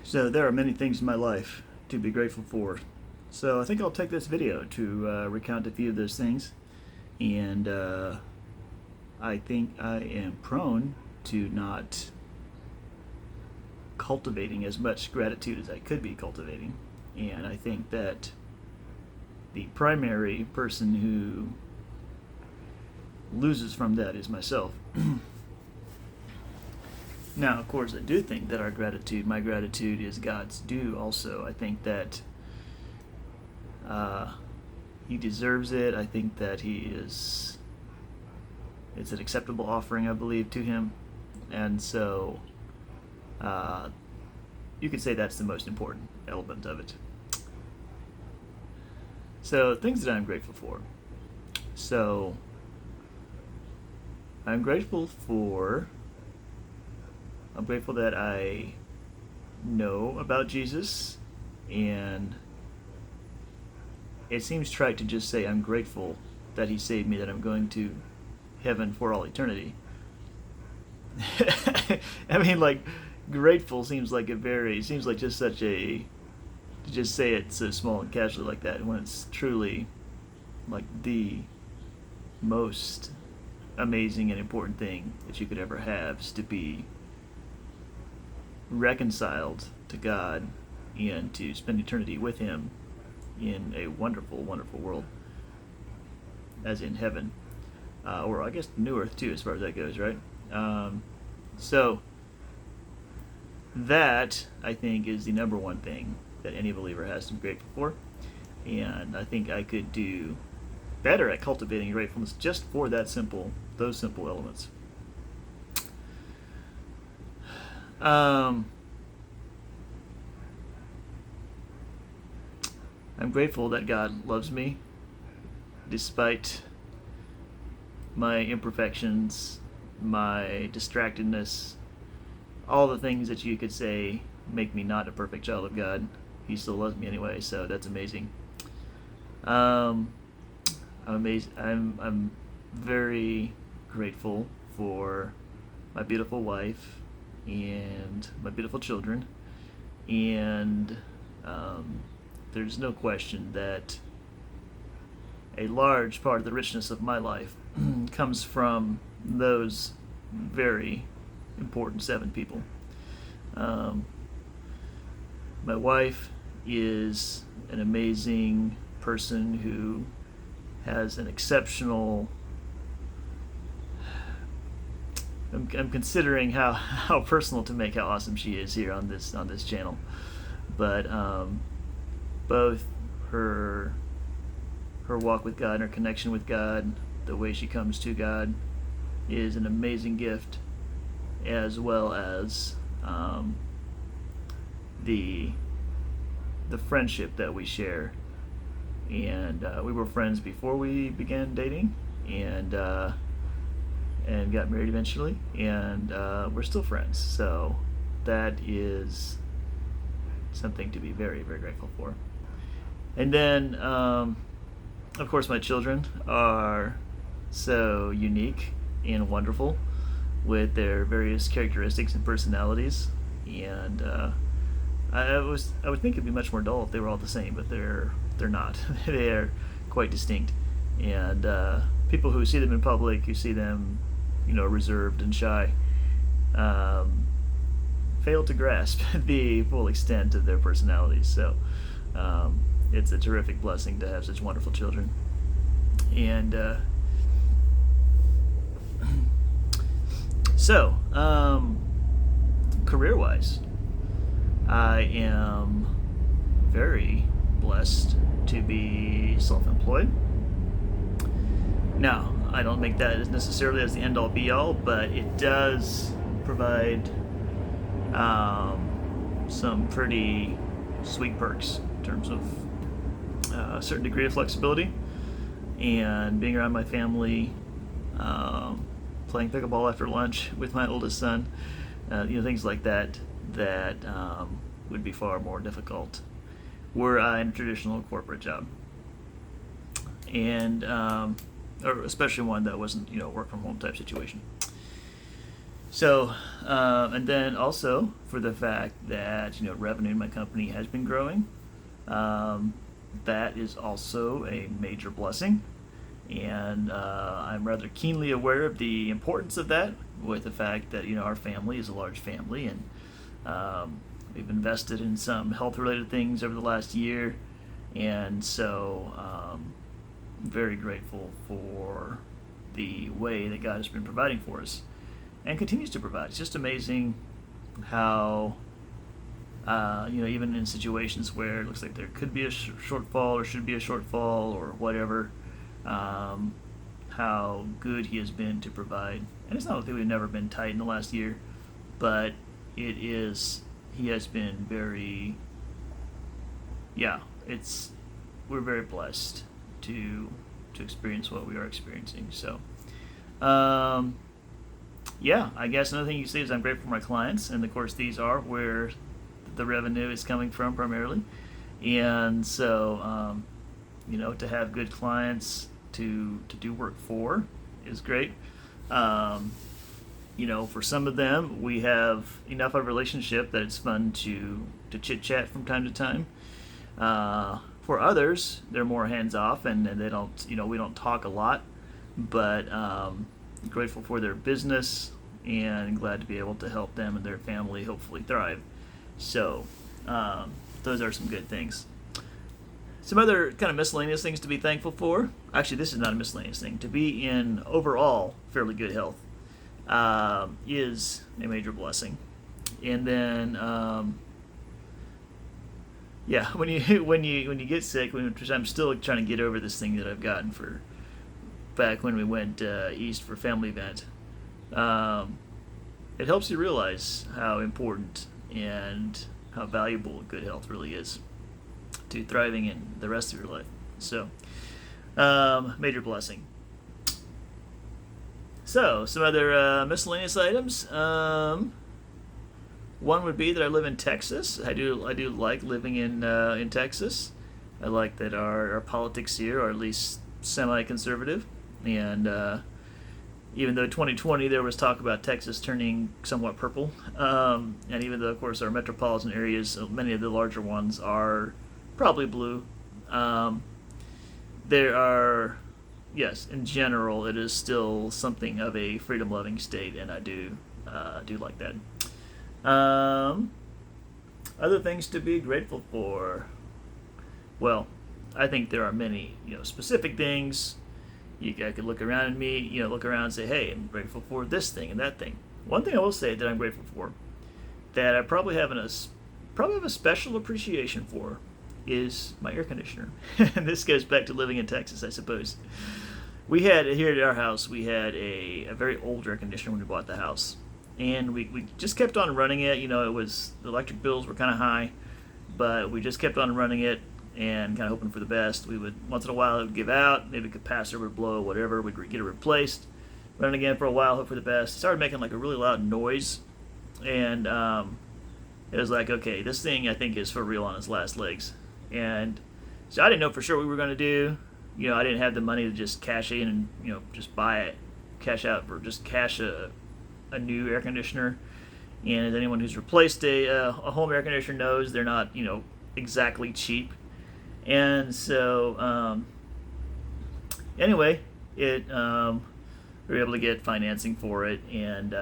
So there are many things in my life to be grateful for. So I think I'll take this video to recount a few of those things. And I think I am prone to not cultivating as much gratitude as I could be cultivating. And I think that the primary person who loses from that is myself. Now, of course, I do think that my gratitude is God's due also. I think that He deserves it. I think that it's an acceptable offering, I believe, to Him. And so you could say that's the most important element of it. So, things that I'm grateful for. So, I'm grateful that I know about Jesus, and it seems trite to just say I'm grateful that He saved me, that I'm going to heaven for all eternity. I mean, like, grateful seems like just such a, to just say it so small and casually like that, when it's truly like the most amazing and important thing that you could ever have, is to be reconciled to God and to spend eternity with Him in a wonderful, wonderful world, as in heaven, or I guess new earth too, as far as that goes, right? So that, I think, is the number one thing that any believer has to be grateful for, and I think I could do better at cultivating gratefulness just for those simple elements. I'm grateful that God loves me despite my imperfections, my distractedness, all the things that you could say make me not a perfect child of God. He still loves me anyway, so that's amazing. I'm very grateful for my beautiful wife and my beautiful children, and there's no question that a large part of the richness of my life comes from those very important 7 people. My wife is an amazing person who has an exceptional, I'm considering how personal to make how awesome she is here on this channel, but both her walk with God and her connection with God, the way she comes to God, is an amazing gift, as well as the friendship that we share. And we were friends before we began dating, and got married eventually, and we're still friends. So that is something to be very, very grateful for. And then, of course, my children are so unique and wonderful with their various characteristics and personalities, and I would think it'd be much more dull if they were all the same, but they're not. They are quite distinct, and people who see them in public, who see them, reserved and shy, fail to grasp the full extent of their personalities. So it's a terrific blessing to have such wonderful children. And so, career-wise, I am very blessed to be self-employed. Now, I don't make that necessarily as the end-all be-all, but it does provide some pretty sweet perks in terms of a certain degree of flexibility and being around my family, playing pickleball after lunch with my oldest son, things like that would be far more difficult were I in a traditional corporate job. And or especially one that wasn't, work from home type situation. So, and then also for the fact that revenue in my company has been growing, um, that is also a major blessing, and I'm rather keenly aware of the importance of that. With the fact that our family is a large family, and we've invested in some health-related things over the last year, and so very grateful for the way that God has been providing for us and continues to provide. It's just amazing how, even in situations where it looks like there could be a shortfall or should be a shortfall or whatever, how good He has been to provide. And it's not that we've never been tight in the last year, but He has been very, we're very blessed to experience what we are experiencing. So, I guess another thing you can say is I'm grateful for my clients, and of course these are where the revenue is coming from primarily, and so to have good clients to do work for is great. For some of them we have enough of a relationship that it's fun to chit chat from time to time. For others, they're more hands off, and they don't, we don't talk a lot, but grateful for their business and glad to be able to help them and their family hopefully thrive. So, those are some good things. Some other kind of miscellaneous things to be thankful for. Actually, this is not a miscellaneous thing. To be in overall fairly good health is a major blessing. And then, when you get sick, which I'm still trying to get over this thing that I've gotten for back when we went east for a family event. It helps you realize how important and how valuable good health really is to thriving in the rest of your life. So, major blessing. So, some other miscellaneous items. One would be that I live in Texas. I do like living in Texas. I like that our politics here are at least semi-conservative, and even though 2020 there was talk about Texas turning somewhat purple, and even though of course our metropolitan areas, many of the larger ones are probably blue, there are, yes, in general it is still something of a freedom-loving state, and I do like that. Other things to be grateful for. Well, I think there are many, specific things. I could look around and say, hey, I'm grateful for this thing and that thing. One thing I will say that I'm grateful for, that I probably have a special appreciation for, is my air conditioner. And this goes back to living in Texas, I suppose. We had, here at our house, we had a very old air conditioner when we bought the house. And we just kept on running it. It was, the electric bills were kind of high, but we just kept on running it and kind of hoping for the best. We would, once in a while, it would give out, maybe a capacitor would blow, whatever. We'd get it replaced, run again for a while, hope for the best. It started making like a really loud noise, and it was like, okay, this thing I think is for real on its last legs. And so I didn't know for sure what we were going to do. I didn't have the money to just cash in and just buy it, cash a new air conditioner. And as anyone who's replaced a home air conditioner knows, they're not exactly cheap. And so anyway, we were able to get financing for it, and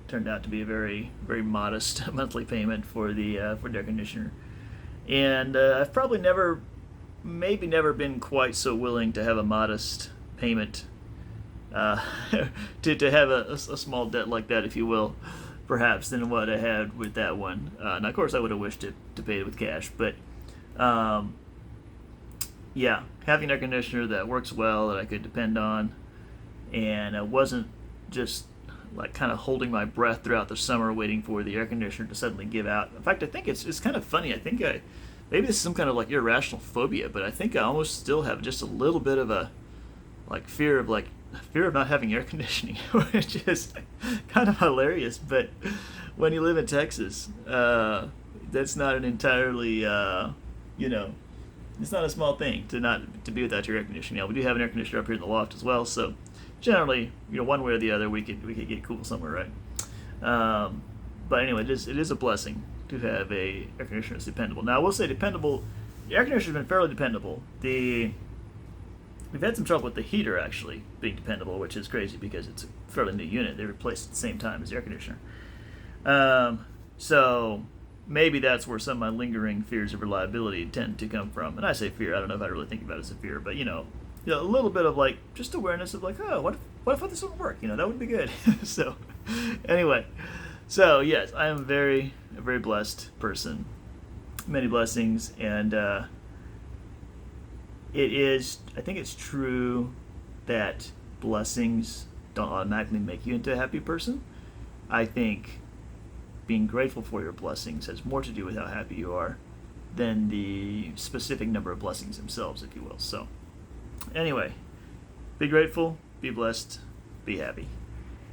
turned out to be a very, very modest monthly payment for the air conditioner. And I've probably never been quite so willing to have a modest payment, to have a small debt like that, if you will, perhaps, than what I had with that one. And of course I would have wished to pay it with cash, but having an air conditioner that works well, that I could depend on, and I wasn't just like kind of holding my breath throughout the summer waiting for the air conditioner to suddenly give out. In fact, I think it's kind of funny. I think maybe this is some kind of like irrational phobia, but I think I almost still have just a little bit of a fear of not having air conditioning, which is kind of hilarious. But when you live in Texas, that's not an entirely it's not a small thing to be without your air conditioning. We do have an air conditioner up here in the loft as well, so generally, one way or the other, we could get cool somewhere, right? But anyway, it is a blessing to have a air conditioner that's dependable. Now I will say dependable. The air conditioner has been fairly dependable. We've had some trouble with the heater actually being dependable, which is crazy because it's a fairly new unit. They replaced at the same time as the air conditioner. So maybe that's where some of my lingering fears of reliability tend to come from. And I say fear, I don't know if I really think about it as a fear, but a little bit of like just awareness of like, oh, what if this would work? That would be good. So anyway, so yes, I am a very blessed person, many blessings, and I think it's true that blessings don't automatically make you into a happy person. I think being grateful for your blessings has more to do with how happy you are than the specific number of blessings themselves, if you will. So, anyway, be grateful, be blessed, be happy.